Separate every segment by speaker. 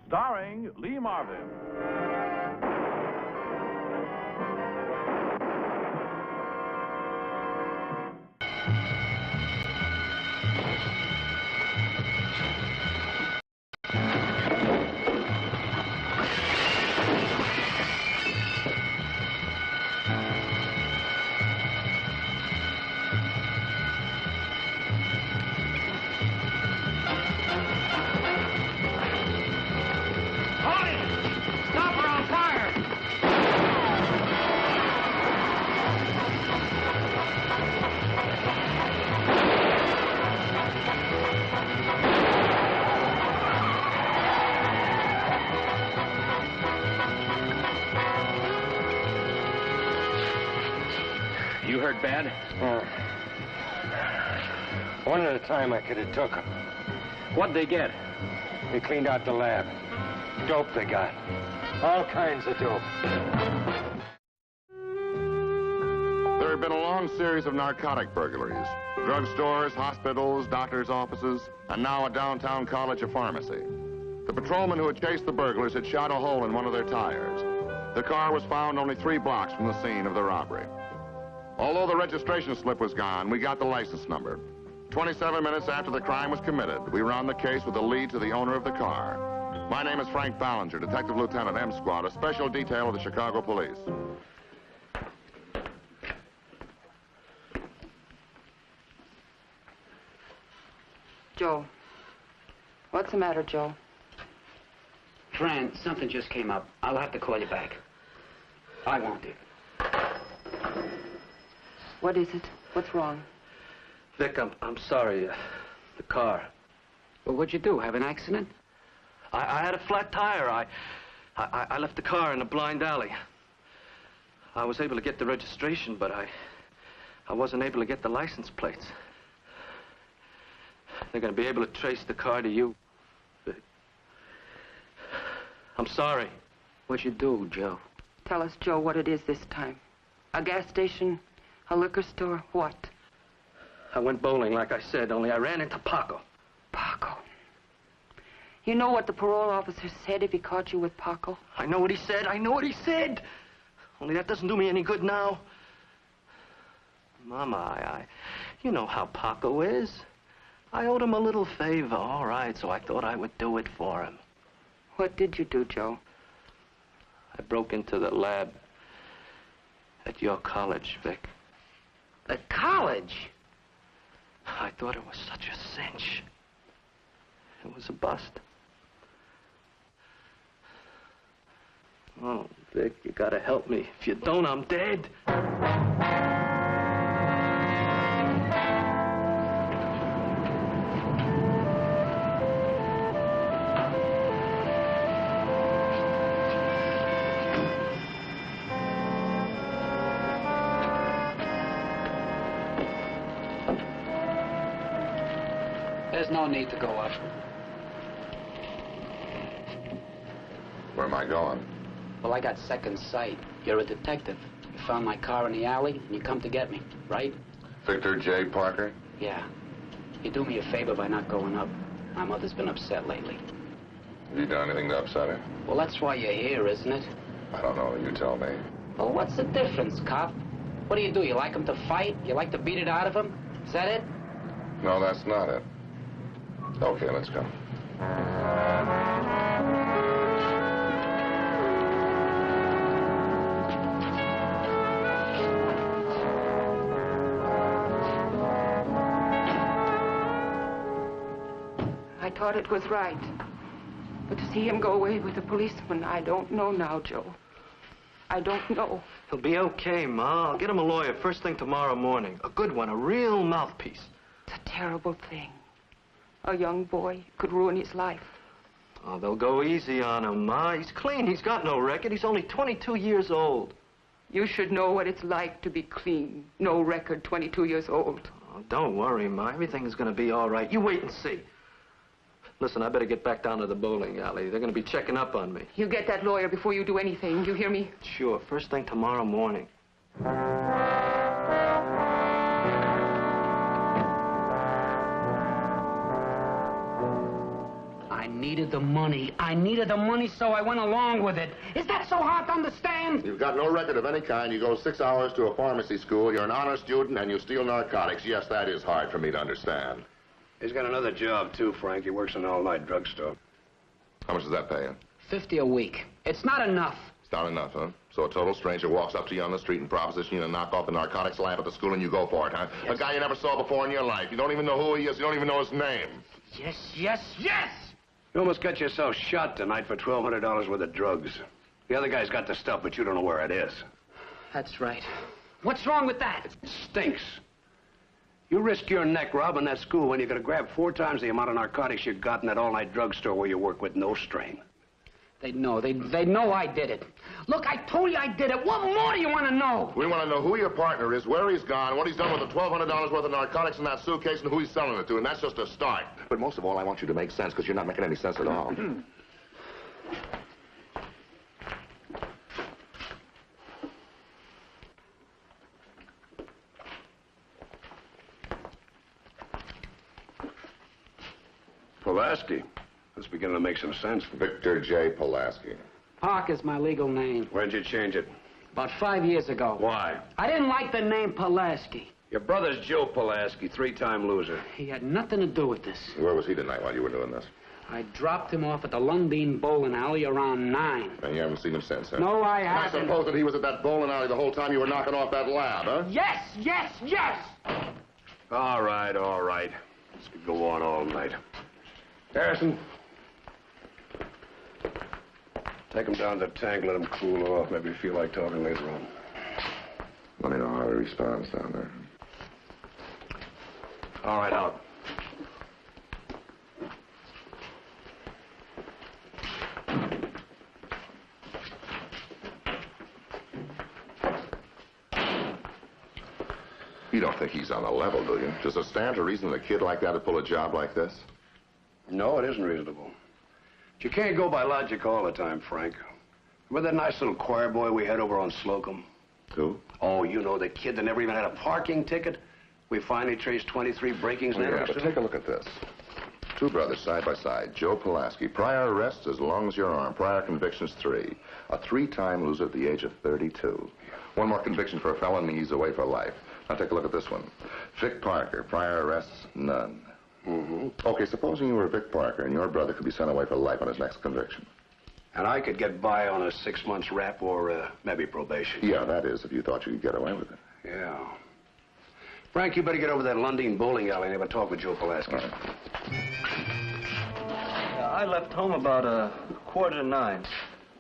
Speaker 1: starring Lee Marvin.
Speaker 2: You hurt bad?
Speaker 3: One at a time I could have took them.
Speaker 2: What'd they get?
Speaker 3: They cleaned out the lab. Dope they got. All kinds of dope.
Speaker 4: There have been a long series of narcotic burglaries. Drugstores, hospitals, doctors' offices, and now a downtown college of pharmacy. The patrolman who had chased the burglars had shot a hole in one of their tires. The car was found only 3 blocks from the scene of the robbery. Although the registration slip was gone, we got the license number. 27 minutes after the crime was committed, we were on the case with the lead to the owner of the car. My name is Frank Ballinger, Detective Lieutenant M Squad, a special detail of the Chicago Police.
Speaker 5: Joe. What's the matter, Joe?
Speaker 6: Fran, something just came up. I'll have to call you back. I won't do.
Speaker 5: What is it? What's wrong?
Speaker 7: Vic, I'm sorry. The car.
Speaker 6: Well, what'd you do? Have an accident?
Speaker 7: I had a flat tire. I left the car in a blind alley. I was able to get the registration, but I wasn't able to get the license plates. They're going to be able to trace the car to you. Vic. I'm sorry.
Speaker 6: What'd you do, Joe?
Speaker 5: Tell us, Joe, what it is this time. A gas station? A liquor store? What?
Speaker 7: I went bowling, like I said, only I ran into Paco.
Speaker 5: Paco. You know what the parole officer said if he caught you with Paco?
Speaker 7: I know what he said. I know what he said. Only that doesn't do me any good now. Mama, you know how Paco is. I owed him a little favor, all right, so I thought I would do it for him.
Speaker 5: What did you do, Joe?
Speaker 7: I broke into the lab at your college, Vic.
Speaker 6: The college?
Speaker 7: I thought it was such a cinch. It was a bust. Oh, Vic, you gotta help me. If you don't, I'm dead.
Speaker 6: There's no need to go up.
Speaker 4: Where am I going?
Speaker 6: Well, I got second sight. You're a detective. You found my car in the alley, and you come to get me, right?
Speaker 4: Victor J. Parker?
Speaker 6: Yeah. You do me a favor by not going up. My mother's been upset lately.
Speaker 4: Have you done anything to upset her?
Speaker 6: Well, that's why you're here, isn't it?
Speaker 4: I don't know. You tell me.
Speaker 6: Well, what's the difference, cop? What do? You like him to fight? You like to beat it out of him? Is that it?
Speaker 4: No, that's not it. Okay, let's go.
Speaker 5: I thought it was right. But to see him go away with a policeman, I don't know now, Joe. I don't know.
Speaker 7: He'll be okay, Ma. I'll get him a lawyer first thing tomorrow morning. A good one, a real mouthpiece.
Speaker 5: It's a terrible thing. A young boy could ruin his life.
Speaker 7: Oh, they'll go easy on him, Ma. He's clean. He's got no record. He's only 22 years old.
Speaker 5: You should know what it's like to be clean. No record, 22 years old.
Speaker 7: Oh, don't worry, Ma. Everything is going to be all right. You wait and see. Listen, I better get back down to the bowling alley. They're going to be checking up on me.
Speaker 5: You get that lawyer before you do anything. You hear me?
Speaker 7: Sure. First thing tomorrow morning.
Speaker 6: I needed the money. I needed the money, so I went along with it. Is that so hard to understand?
Speaker 4: You've got no record of any kind. You go 6 hours to a pharmacy school. You're an honor student, and you steal narcotics. Yes, that is hard for me to understand.
Speaker 3: He's got another job, too, Frank. He works in an all-night drugstore.
Speaker 4: How much does that pay you?
Speaker 6: $50 a week. It's not enough.
Speaker 4: It's not enough, huh? So a total stranger walks up to you on the street and propositions you to knock off the narcotics lab at the school, and you go for it, huh?
Speaker 6: Yes.
Speaker 4: A guy you never saw before in your life. You don't even know who he is. You don't even know his name.
Speaker 6: Yes, yes, yes!
Speaker 3: You almost got yourself shot tonight for $1,200 worth of drugs. The other guy's got the stuff, but you don't know where it is.
Speaker 6: That's right. What's wrong with that?
Speaker 3: It stinks. You risk your neck robbing that school when you're going to grab 4 times the amount of narcotics you got in that all-night drugstore where you work with no string.
Speaker 6: They'd know. They'd know I did it. Look, I told you I did it. What more do you want to know?
Speaker 4: We want to know who your partner is, where he's gone, what he's done with the $1,200 worth of narcotics in that suitcase, and who he's selling it to, and that's just a start. But most of all, I want you to make sense, because you're not making any sense at all.
Speaker 3: Pulaski. That's beginning to make some sense.
Speaker 4: Victor J. Pulaski.
Speaker 6: Park is my legal name.
Speaker 3: When'd you change it?
Speaker 6: About 5 years ago.
Speaker 3: Why?
Speaker 6: I didn't like the name Pulaski.
Speaker 3: Your brother's Joe Pulaski, 3-time loser.
Speaker 6: He had nothing to do with this.
Speaker 4: Where was he tonight while you were doing this?
Speaker 6: I dropped him off at the Lundin Bowling Alley around 9.
Speaker 4: And you haven't seen him since, huh?
Speaker 6: No, I
Speaker 4: I
Speaker 6: haven't.
Speaker 4: suppose that he was at that bowling alley the whole time you were knocking off that lab, huh?
Speaker 6: Yes, yes, yes!
Speaker 3: All right, all right. This could go on all night. Harrison. Take him down to the tank, let him cool off. Maybe feel like talking later on.
Speaker 4: Let me know how he responds down there.
Speaker 3: All right, out.
Speaker 4: You don't think he's on the level, do you? Does it stand to reason that a kid like that would pull a job like this?
Speaker 3: No, it isn't reasonable. But you can't go by logic all the time, Frank. Remember that nice little choir boy we had over on Slocum?
Speaker 4: Who?
Speaker 3: Oh, you know, the kid that never even had a parking ticket? We finally traced 23 breakings and
Speaker 4: Yeah, but take a look at this. 2 brothers side by side. Joe Pulaski. Prior arrests as long as your arm. Prior convictions 3. A 3-time loser at the age of 32. 1 more conviction for a felony, he's away for life. Now take a look at this one. Vic Parker. Prior arrests, none. Okay, supposing you were Vic Parker and your brother could be sent away for life on his next conviction.
Speaker 3: And I could get by on a 6 months rap or maybe probation.
Speaker 4: Yeah, that is, if you thought you could get away with it.
Speaker 3: Yeah. Frank, you better get over to that Lundin Bowling Alley and have a talk with Joe Pulaski.
Speaker 4: All right.
Speaker 7: I left home about 8:45.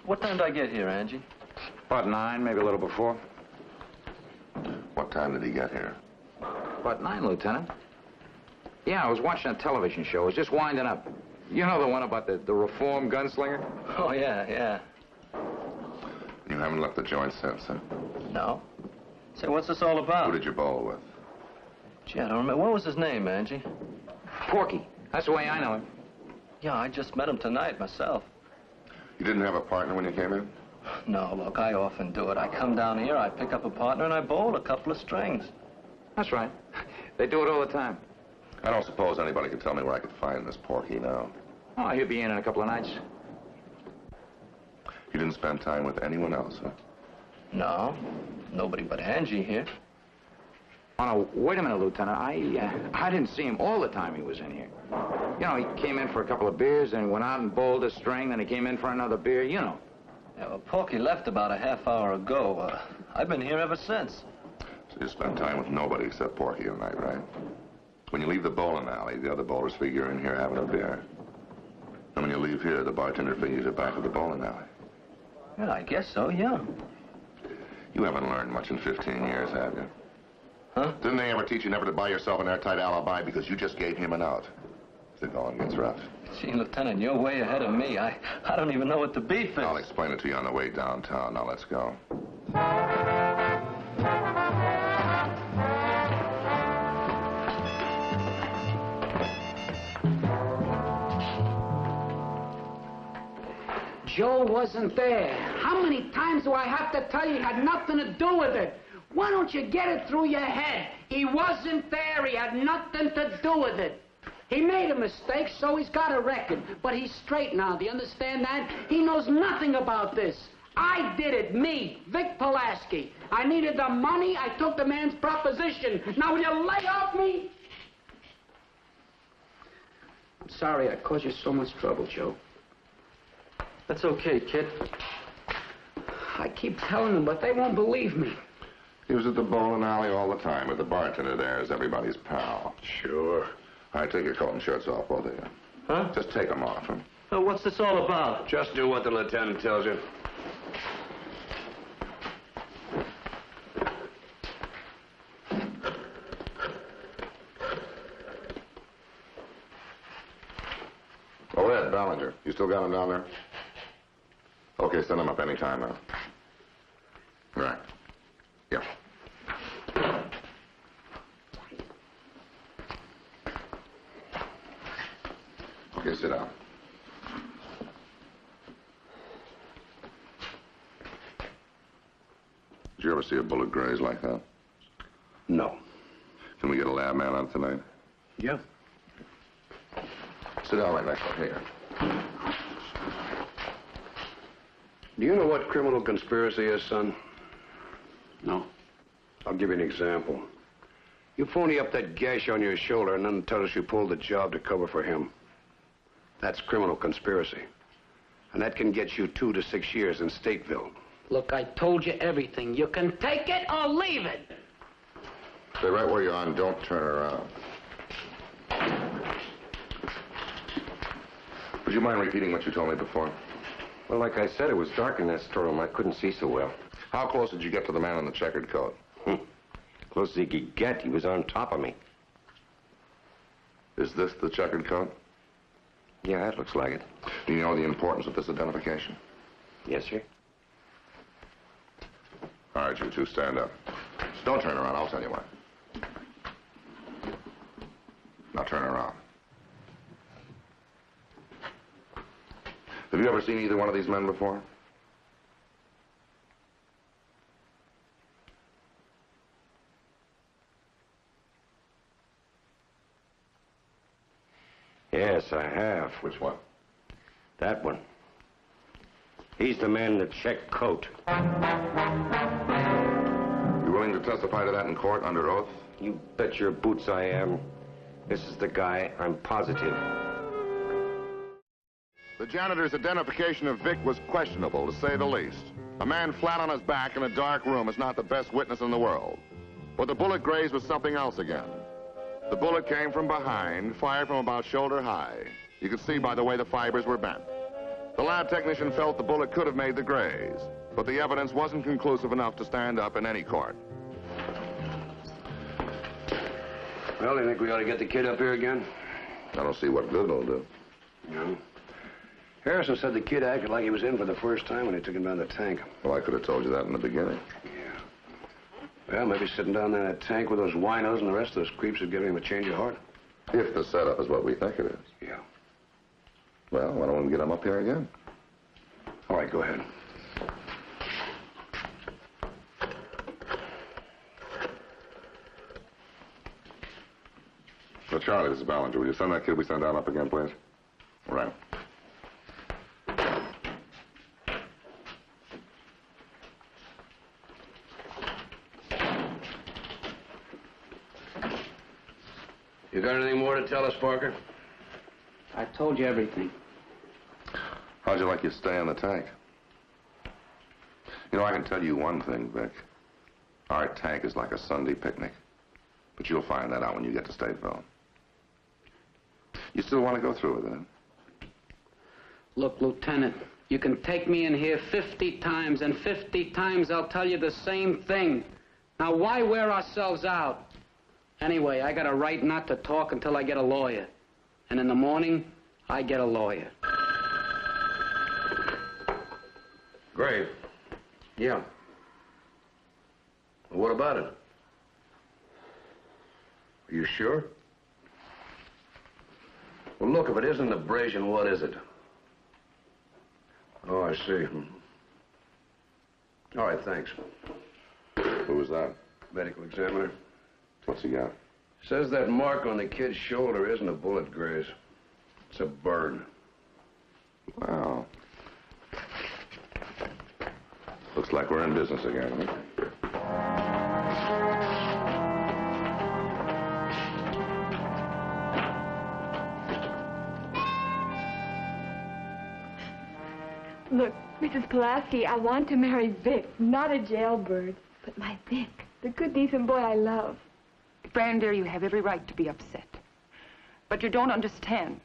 Speaker 7: What time did I get here, Angie?
Speaker 1: About 9, maybe a little before.
Speaker 4: What time did he get here?
Speaker 1: About 9, Lieutenant. Yeah, I was watching a television show. I was just winding up. You know the one about the reform gunslinger?
Speaker 7: Oh, yeah.
Speaker 4: You haven't left the joint since, huh?
Speaker 7: No. Say, what's this all about?
Speaker 4: Who did you bowl with?
Speaker 7: Gee, I don't remember. What was his name, Angie?
Speaker 1: Porky. That's the way I know him.
Speaker 7: Yeah, I just met him tonight myself.
Speaker 4: You didn't have a partner when you came in?
Speaker 7: No, look, I often do it. I come down here, I pick up a partner, and I bowl a couple of strings.
Speaker 1: That's right. They do it all the time.
Speaker 4: I don't suppose anybody could tell me where I could find this Porky now.
Speaker 1: Oh, he'll be in a couple of nights.
Speaker 4: You didn't spend time with anyone else, huh?
Speaker 7: No, nobody but Angie here.
Speaker 1: Oh, no, wait a minute, Lieutenant. I didn't see him all the time he was in here. You know, he came in for a couple of beers, then he went out and bowled a string, then he came in for another beer, you know.
Speaker 7: Yeah, well, Porky left about a half hour ago. I've been here ever since.
Speaker 4: So you spent time with nobody except Porky tonight, right? When you leave the bowling alley, the other bowlers figure you're in here having a beer. And when you leave here, the bartender figures you're back at the bowling alley.
Speaker 7: Yeah, I guess so, yeah.
Speaker 4: You haven't learned much in 15 years, have you?
Speaker 7: Huh?
Speaker 4: Didn't they ever teach you never to buy yourself an airtight alibi because you just gave him an out? If the going gets rough.
Speaker 7: Gee, Lieutenant, you're way ahead of me. I don't even know what the beef is.
Speaker 4: I'll explain it to you on the way downtown. Now, let's go.
Speaker 6: Joe wasn't there. How many times do I have to tell you he had nothing to do with it? Why don't you get it through your head? He wasn't there. He had nothing to do with it. He made a mistake, so he's got a record. But he's straight now, do you understand that? He knows nothing about this. I did it, me, Vic Pulaski. I needed the money, I took the man's proposition. Now will you lay off me? I'm sorry I caused you so much trouble, Joe.
Speaker 7: That's okay, kid.
Speaker 6: I keep telling them, but they won't believe me.
Speaker 4: He was at the bowling alley all the time, with the bartender there as everybody's pal.
Speaker 3: Sure.
Speaker 4: All right, take your coat and shirts off, both of you.
Speaker 7: Huh?
Speaker 4: Just take them off, huh?
Speaker 7: What's this all about?
Speaker 3: Just do what the lieutenant tells you.
Speaker 4: Oh, Ed, Ballinger. You still got him down there? Okay, send him up any time now. Right. Yeah. Okay, sit down. Did you ever see a bullet graze like that?
Speaker 3: No.
Speaker 4: Can we get a lab man on tonight?
Speaker 3: Yeah.
Speaker 4: Sit down right next to here.
Speaker 3: Do you know what criminal conspiracy is, son?
Speaker 6: No.
Speaker 3: I'll give you an example. You phony up that gash on your shoulder and then tell us you pulled the job to cover for him. That's criminal conspiracy. And that can get you 2 to 6 years in Stateville.
Speaker 6: Look, I told you everything. You can take it or leave it.
Speaker 4: Stay right where you are and don't turn around. Would you mind repeating what you told me before?
Speaker 8: Well, like I said, it was dark in that storeroom. I couldn't see so well.
Speaker 4: How close did you get to the man in the checkered coat?
Speaker 8: Close as he could get. He was on top of me.
Speaker 4: Is this the checkered coat?
Speaker 8: Yeah, that looks like it.
Speaker 4: Do you know the importance of this identification?
Speaker 8: Yes, sir.
Speaker 4: All right, you two, stand up. Don't turn around, I'll tell you why. Now turn around. Have you ever seen either one of these men before?
Speaker 8: Yes, I have.
Speaker 4: Which one?
Speaker 8: That one. He's the man in the checked coat.
Speaker 4: You willing to testify to that in court under oath?
Speaker 8: You bet your boots I am. This is the guy. I'm positive.
Speaker 4: The janitor's identification of Vic was questionable, to say the least. A man flat on his back in a dark room is not the best witness in the world. But the bullet graze was something else again. The bullet came from behind, fired from about shoulder high. You could see by the way the fibers were bent. The lab technician felt the bullet could have made the graze, but the evidence wasn't conclusive enough to stand up in any court.
Speaker 3: Well, you think we ought to get the kid up here again?
Speaker 4: I don't see what good it'll do.
Speaker 3: No. Harrison said the kid acted like he was in for the first time when he took him down the tank.
Speaker 4: Well, I could have told you that in the beginning.
Speaker 3: Yeah. Well, maybe sitting down there in that tank with those winos and the rest of those creeps would give him a change of heart.
Speaker 4: If the setup is what we think it is.
Speaker 3: Yeah.
Speaker 4: Well, why don't we get him up here again?
Speaker 3: All right, go ahead.
Speaker 4: So, Charlie, this is Ballinger. Will you send that kid we sent down up again, please? All right.
Speaker 3: You got anything more to tell us, Parker?
Speaker 6: I told you everything.
Speaker 4: How'd you like your stay in the tank? You know, I can tell you one thing, Vic. Our tank is like a Sunday picnic. But you'll find that out when you get to Stateville. You still want to go through with it?
Speaker 6: Look, Lieutenant, you can take me in here 50 times, and 50 times I'll tell you the same thing. Now, why wear ourselves out? Anyway, I got a right not to talk until I get a lawyer. And in the morning, I get a lawyer.
Speaker 3: Grave. Yeah. Well, what about it? Are you sure? Well, look, if it isn't abrasion, what is it? Oh, I see. All right, thanks.
Speaker 4: Who was that?
Speaker 3: Medical examiner.
Speaker 4: What's he got?
Speaker 3: Says that mark on the kid's shoulder isn't a bullet graze. It's a burn.
Speaker 4: Well, looks like we're in business again. Huh?
Speaker 9: Look, Mrs. Pulaski, I want to marry Vic, not a jailbird, but my Vic, the good, decent boy I love.
Speaker 5: Fran, dear, you have every right to be upset. But you don't understand.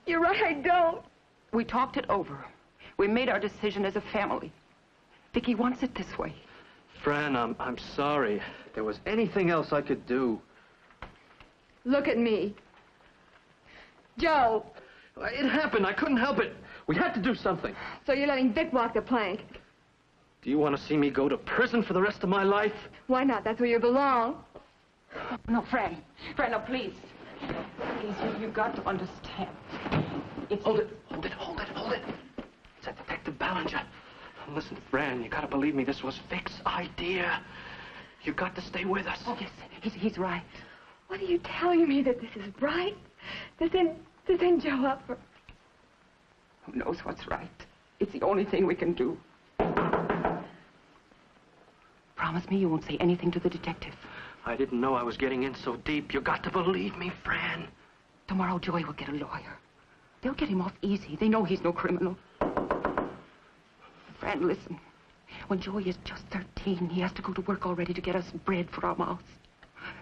Speaker 9: You're right, I don't.
Speaker 5: We talked it over. We made our decision as a family. Vicky wants it this way.
Speaker 7: Fran, I'm sorry. If there was anything else I could do.
Speaker 9: Look at me. Joe.
Speaker 7: It happened. I couldn't help it. We had to do something.
Speaker 9: So you're letting Vic walk the plank?
Speaker 7: Do you want to see me go to prison for the rest of my life?
Speaker 9: Why not? That's where you belong.
Speaker 5: No, Fran. Fran, no, please. Please, you've got to understand.
Speaker 7: Hold it. It's that Detective Ballinger. Listen, Fran, you got to believe me. This was Vic's idea. You got to stay with us.
Speaker 5: Oh, yes, he's right.
Speaker 9: What are you telling me, that this is right? To send Joe up for...
Speaker 5: Who knows what's right? It's the only thing we can do. Promise me you won't say anything to the detective.
Speaker 7: I didn't know I was getting in so deep. You got to believe me, Fran.
Speaker 5: Tomorrow, Joey will get a lawyer. They'll get him off easy. They know he's no criminal. Fran, listen. When Joey is just 13, he has to go to work already to get us bread for our mouths.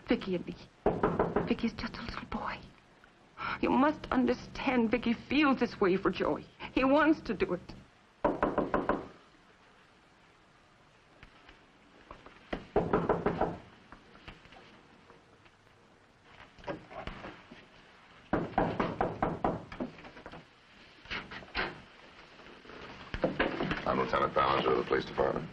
Speaker 5: Vicky and me. Vicky's just a little boy. You must understand, Vicky feels this way for Joey. He wants to do it.
Speaker 4: I'm Lieutenant Ballinger of the police department.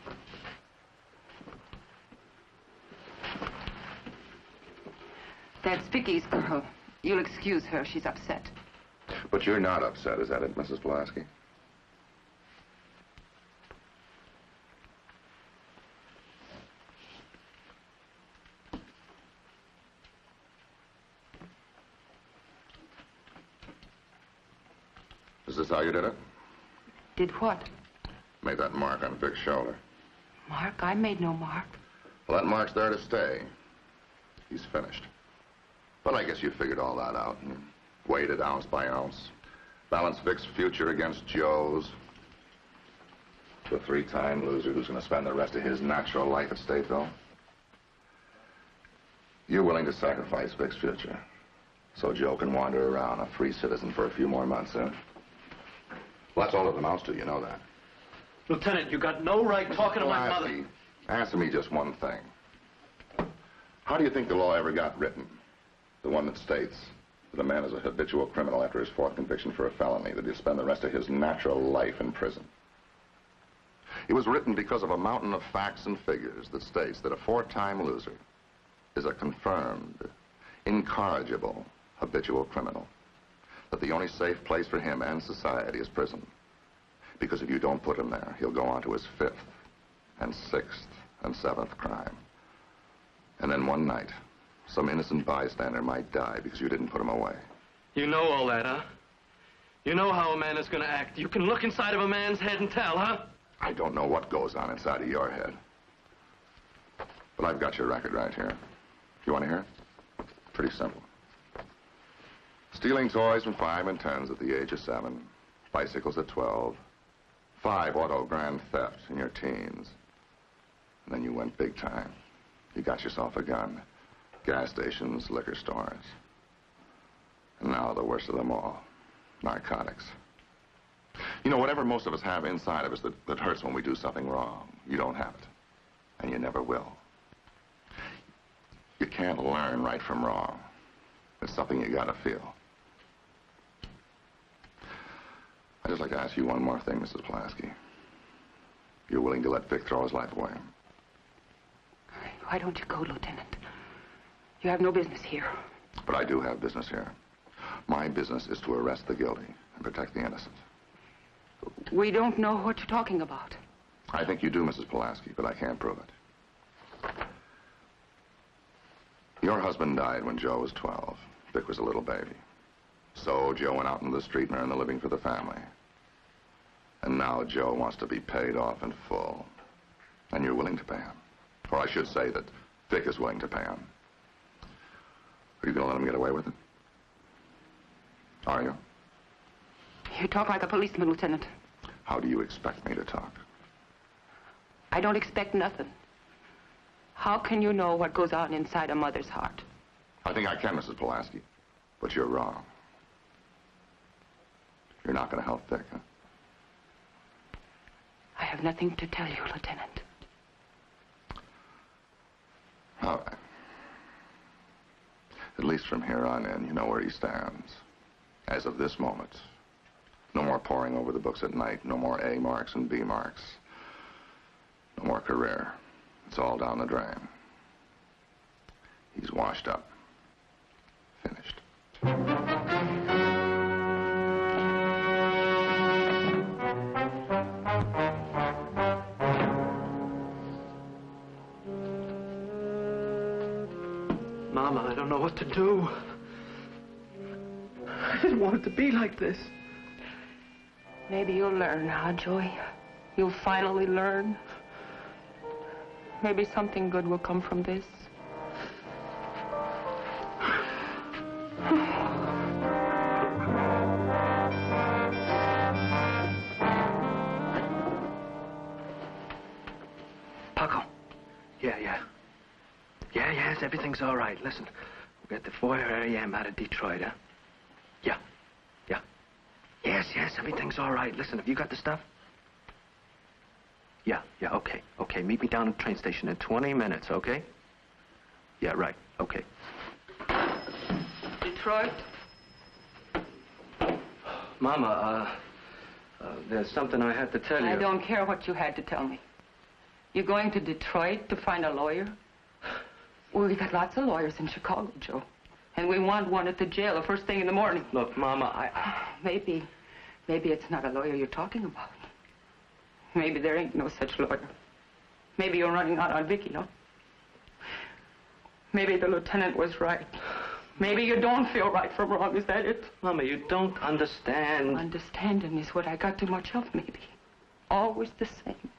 Speaker 5: That's Vicky's girl. You'll excuse her. She's upset.
Speaker 4: But you're not upset, is that it, Mrs. Pulaski? Is this how you did it?
Speaker 5: Did what?
Speaker 4: Made that mark on Vic's shoulder.
Speaker 5: Mark? I made no mark.
Speaker 4: Well, that mark's there to stay. He's finished. But I guess you figured all that out and weighed it ounce by ounce. Balanced Vic's future against Joe's. The three-time loser who's going to spend the rest of his natural life at Stateville. You're willing to sacrifice Vic's future so Joe can wander around a free citizen for a few more months, huh? Well, that's all it amounts to, you know that.
Speaker 7: Lieutenant, you got no right talking to my mother.
Speaker 4: Answer me just one thing. How do you think the law ever got written? The one that states that a man is a habitual criminal after his fourth conviction for a felony, that he'll spend the rest of his natural life in prison. It was written because of a mountain of facts and figures that states that a four-time loser is a confirmed, incorrigible, habitual criminal. That the only safe place for him and society is prison. Because if you don't put him there, he'll go on to his fifth and sixth and seventh crime. And then one night, some innocent bystander might die because you didn't put him away.
Speaker 7: You know all that, huh? You know how a man is going to act. You can look inside of a man's head and tell, huh?
Speaker 4: I don't know what goes on inside of your head. But I've got your record right here. You want to hear it? Pretty simple. Stealing toys from 5 and 10s at the age of 7. Bicycles at 12. 5 auto grand thefts in your teens. And then you went big time. You got yourself a gun. Gas stations, liquor stores. And now the worst of them all. Narcotics. You know, whatever most of us have inside of us that hurts when we do something wrong, you don't have it. And you never will. You can't learn right from wrong. It's something you gotta feel. I'd just like to ask you one more thing, Mrs. Pulaski. You're willing to let Vic throw his life away?
Speaker 5: Why don't you go, Lieutenant? You have no business here.
Speaker 4: But I do have business here. My business is to arrest the guilty and protect the innocent.
Speaker 5: We don't know what you're talking about.
Speaker 4: I think you do, Mrs. Pulaski, but I can't prove it. Your husband died when Joe was 12. Vic was a little baby. So Joe went out into the street and earned a living for the family. And now Joe wants to be paid off in full. And you're willing to pay him. Or I should say that Vic is willing to pay him. Are you going to let him get away with it? Are you?
Speaker 5: You talk like a policeman, Lieutenant.
Speaker 4: How do you expect me to talk?
Speaker 5: I don't expect nothing. How can you know what goes on inside a mother's heart?
Speaker 4: I think I can, Mrs. Pulaski. But you're wrong. You're not going to help Vic, huh?
Speaker 5: I have nothing to tell you, Lieutenant.
Speaker 4: All right. At least from here on in, you know where he stands. As of this moment. No more poring over the books at night. No more A marks and B marks. No more career. It's all down the drain. He's washed up. Finished.
Speaker 7: Mama, I don't know what to do. I didn't want it to be like this.
Speaker 5: Maybe you'll learn, huh, Joey? You'll finally learn. Maybe something good will come from this.
Speaker 7: Paco. Yes, everything's all right. Listen, we're at the 4 a.m. out of Detroit, huh? Yeah. Yes, everything's all right. Listen, have you got the stuff? Yeah, okay. Meet me down at the train station in 20 minutes, okay? Yeah, right, okay.
Speaker 5: Detroit?
Speaker 7: Mama, there's something I had to tell you.
Speaker 5: I don't care what you had to tell me. You're going to Detroit to find a lawyer? Well, we got lots of lawyers in Chicago, Joe. And we want one at the jail the first thing in the morning.
Speaker 7: Look, Mama,
Speaker 5: Maybe it's not a lawyer you're talking about. Maybe there ain't no such lawyer. Maybe you're running out on Vicky, huh? Maybe the lieutenant was right. Maybe you don't feel right from wrong. Is that it?
Speaker 7: Mama, you don't understand.
Speaker 5: Understanding is what I got too much of, maybe. Always the same.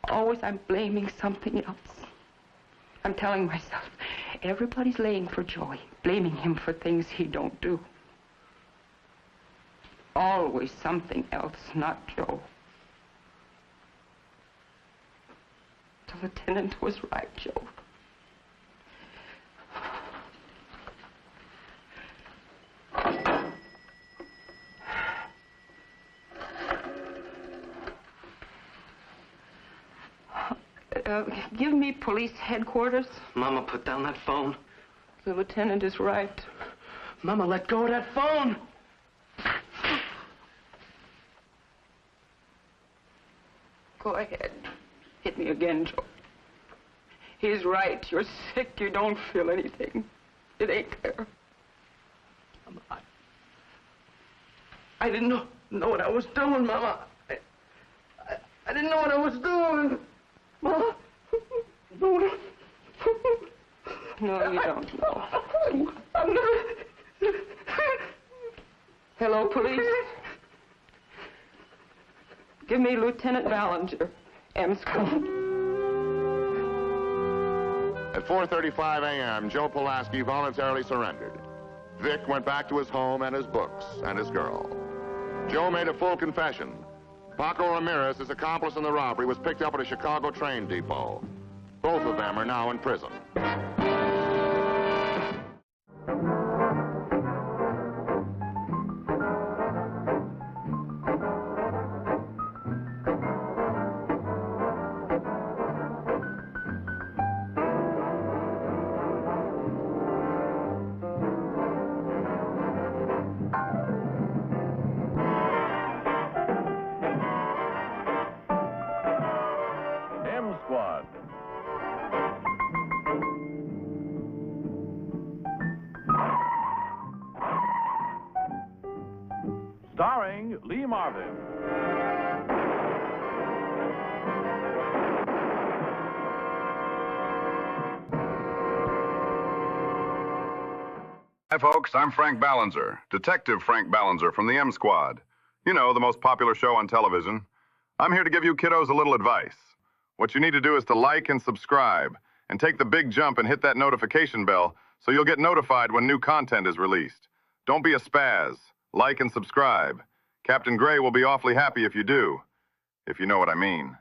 Speaker 5: Always I'm blaming something else. I'm telling myself, everybody's laying for Joey, blaming him for things he don't do. Always something else, not Joe. The lieutenant was right, Joe. Give me police headquarters.
Speaker 7: Mama, put down that phone.
Speaker 5: The lieutenant is right.
Speaker 7: Mama, let go of that phone.
Speaker 5: Go ahead. Hit me again, Joe. He's right. You're sick. You don't feel anything. It ain't there.
Speaker 7: Mama, I didn't know what I was doing, Mama. I didn't know what I was doing. Mama.
Speaker 5: No, you don't know. Hello, police. Give me Lieutenant Ballinger, M Squad.
Speaker 4: At 4:35 a.m., Joe Pulaski voluntarily surrendered. Vic went back to his home and his books and his girl. Joe made a full confession. Paco Ramirez, his accomplice in the robbery, was picked up at a Chicago train depot. Both of them are now in prison.
Speaker 2: Squad. Starring Lee Marvin.
Speaker 10: Hi, folks. I'm Frank Ballinger, Detective Frank Ballinger from the M Squad. You know, the most popular show on television. I'm here to give you kiddos a little advice. What you need to do is to like and subscribe, and take the big jump and hit that notification bell so you'll get notified when new content is released. Don't be a spaz. Like and subscribe. Captain Gray will be awfully happy if you do, if you know what I mean.